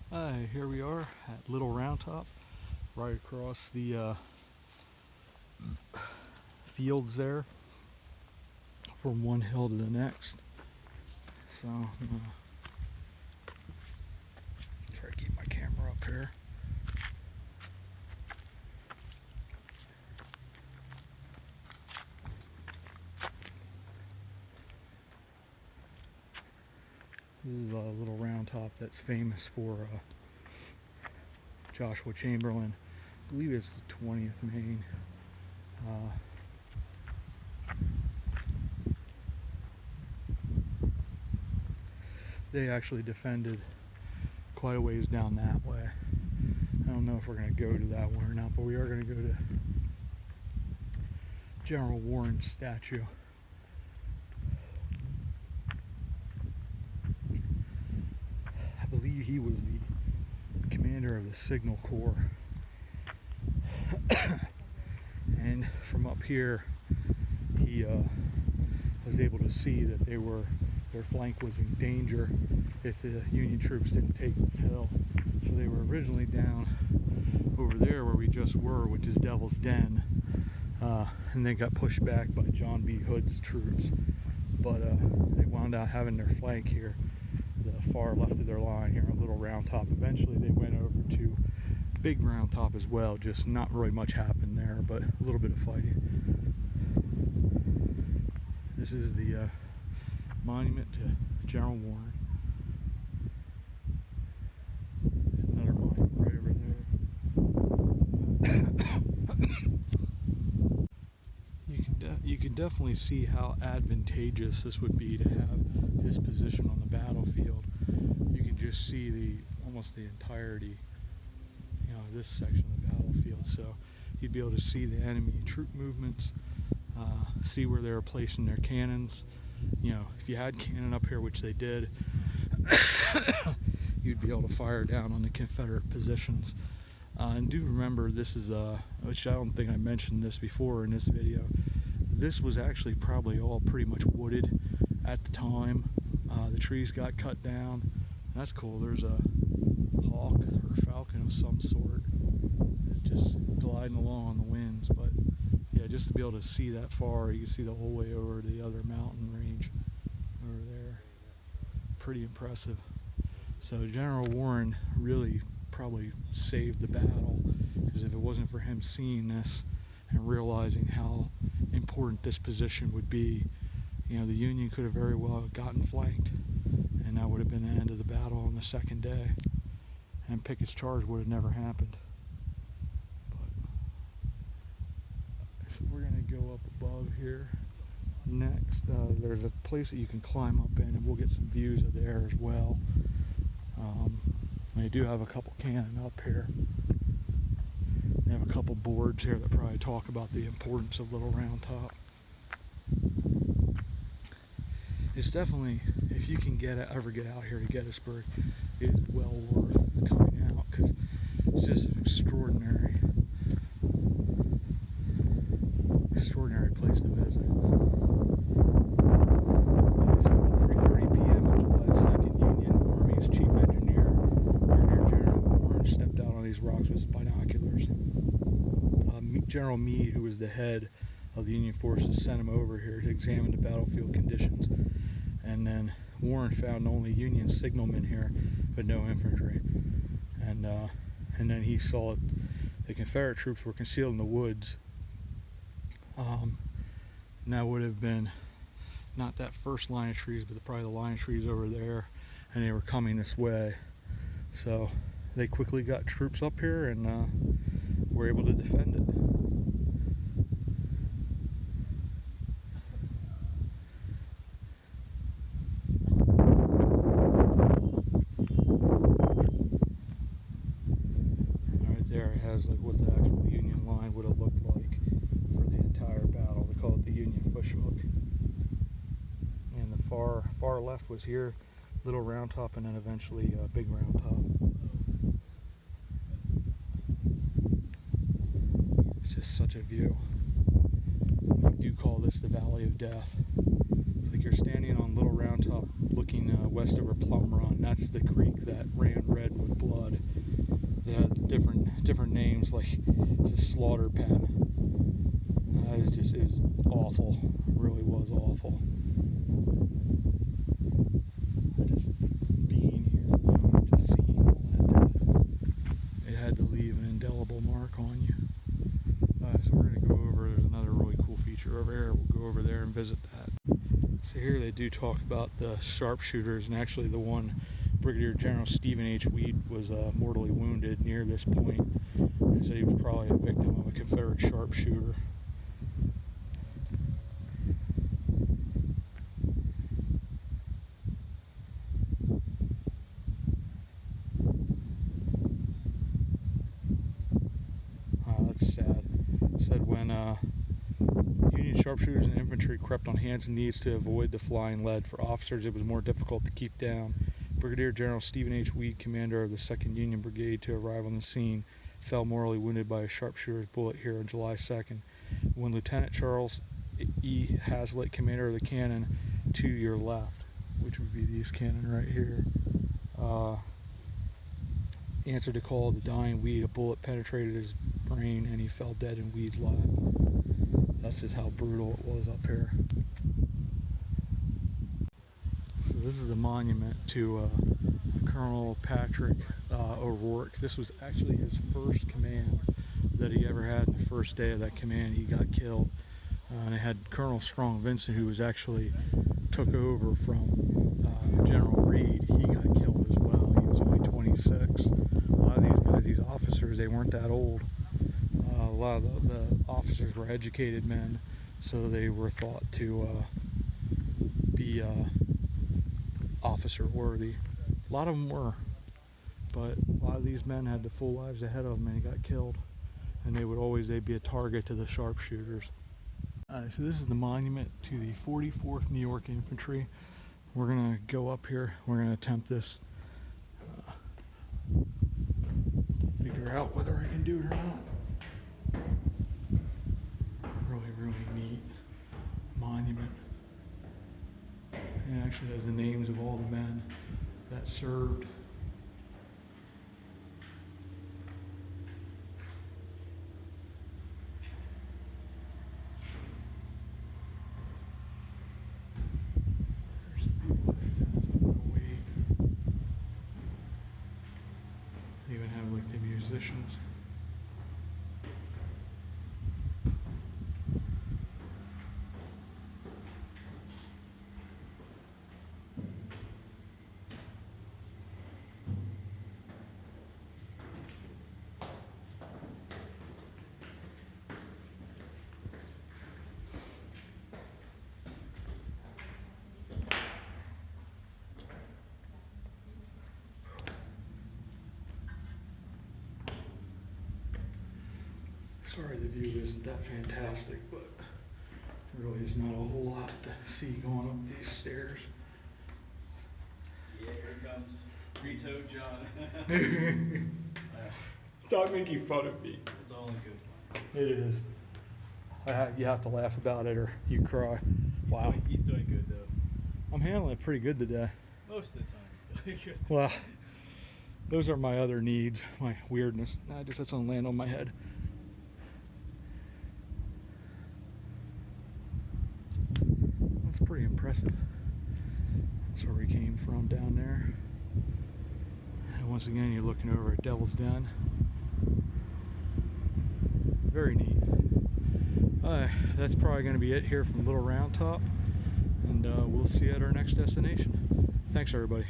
Hi, here we are at Little Round Top, right across the fields there from one hill to the next. So I'm gonna try to keep my camera up here. This is a little round top that's famous for Joshua Chamberlain. I believe it's the 20th Maine. They actually defended quite a ways down that way. I don't know if we're going to go to that one or not, but we are going to go to General Warren's statue. I believe he was the commander of the Signal Corps. And from up here, he was able to see that their flank was in danger if the Union troops didn't take this hill. So they were originally down over there where we just were, which is Devil's Den, and they got pushed back by John B. Hood's troops. But they wound up having their flank here, the far left of their line here on Little Round Top. Eventually they went over to Big Round Top as well, just not really much happened there, but a little bit of fighting. This is the monument to General Warren. Another monument right over there. You can definitely see how advantageous this would be to have this position on the battlefield. You can just see almost the entirety, this section of the battlefield. So you'd be able to see the enemy troop movements, see where they were placing their cannons. If you had cannon up here, which they did, you'd be able to fire down on the Confederate positions. And do remember, this is which I don't think I mentioned this before in this video, this was actually probably all pretty much wooded at the time. The trees got cut down. That's cool. There's a hawk or falcon of some sort just gliding along on the winds. But yeah, just to be able to see that far, you can see the whole way over to the other mountain range over there. Pretty impressive. So General Warren really probably saved the battle, because if it wasn't for him seeing this and realizing how important this position would be, the Union could have very well gotten flanked, and that would have been the end of the battle on the second day, and Pickett's charge would have never happened. So we're going to go up above here next. There's a place that you can climb up in, and we'll get some views of there as well. They do have a couple cannon up here. They have a couple boards here that probably talk about the importance of Little Round Top. It's definitely, if you can ever get out here to Gettysburg, it is well worth coming out, because it's just an extraordinary place to visit. About 3:30 p.m. on July 2nd, Union Army's chief engineer, Brigadier General Warren, stepped out on these rocks with his binoculars. General Meade, who was the head of the Union forces, sent him over here to examine the battlefield conditions. And then Warren found only Union signalmen here, but no infantry. And then he saw that the Confederate troops were concealed in the woods. And that would have been not that first line of trees, but probably the line of trees over there, and they were coming this way. So they quickly got troops up here and were able to defend it. Like what the actual Union line would have looked like for the entire battle. They call it the Union Fishhook. And the far left was here, Little Round Top, and then eventually Big Round Top. It's just such a view. We do call this the Valley of Death. It's like you're standing on Little Round Top looking west over Plum Run. that's the creek that ran red with blood. They had different names, like it's a slaughter pen. It was awful. It really was awful. Just being here, just seeing all that death, it had to leave an indelible mark on you. So we're going to go over, there's another really cool feature over here. We'll go over there and visit that. So here they do talk about the sharpshooters, and actually the one, Brigadier General Stephen H. Weed, was mortally wounded near this point. They said he was probably a victim of a Confederate sharpshooter. That's sad. Said when Union sharpshooters and infantry crept on hands and knees to avoid the flying lead. For officers, it was more difficult to keep down. Brigadier General Stephen H. Weed, commander of the 2nd Union Brigade, to arrive on the scene, fell mortally wounded by a sharpshooter's bullet here on July 2nd. When Lieutenant Charles E. Hazlitt, commander of the cannon to your left, which would be these cannon right here, answered the call of the dying Weed, a bullet penetrated his brain and he fell dead in Weed's lap. That's just how brutal it was up here. So this is a monument to Colonel Patrick O'Rourke. This was actually his first command that he ever had. The first day of that command, he got killed. And it had Colonel Strong Vincent, who was actually took over from General Reed. He got killed as well. He was only 26. A lot of these guys, these officers, they weren't that old. A lot of the officers were educated men, so they were thought to be officer worthy. A lot of them were, but a lot of these men had the full lives ahead of them and got killed, and they'd be a target to the sharpshooters. So this is the monument to the 44th New York Infantry. We're gonna go up here. We're gonna attempt this. Figure out whether I can do it or not. Really neat monument. It actually has the names of all the men that served. There's some people that wait. They even have like the musicians. Sorry the view isn't that fantastic, but there really is not a whole lot to see going up these stairs. Yeah, here comes Rito John. Stop making fun of me. It's all in good fun. It is. You have to laugh about it or you cry. Wow. He's doing good though. I'm handling it pretty good today. Most of the time he's doing good. Well, those are my other needs, my weirdness. I just had something land on my head. That's pretty impressive. That's where we came from down there. And once again, you're looking over at Devil's Den. Very neat. That's probably going to be it here from Little Round Top. And we'll see you at our next destination. Thanks, everybody.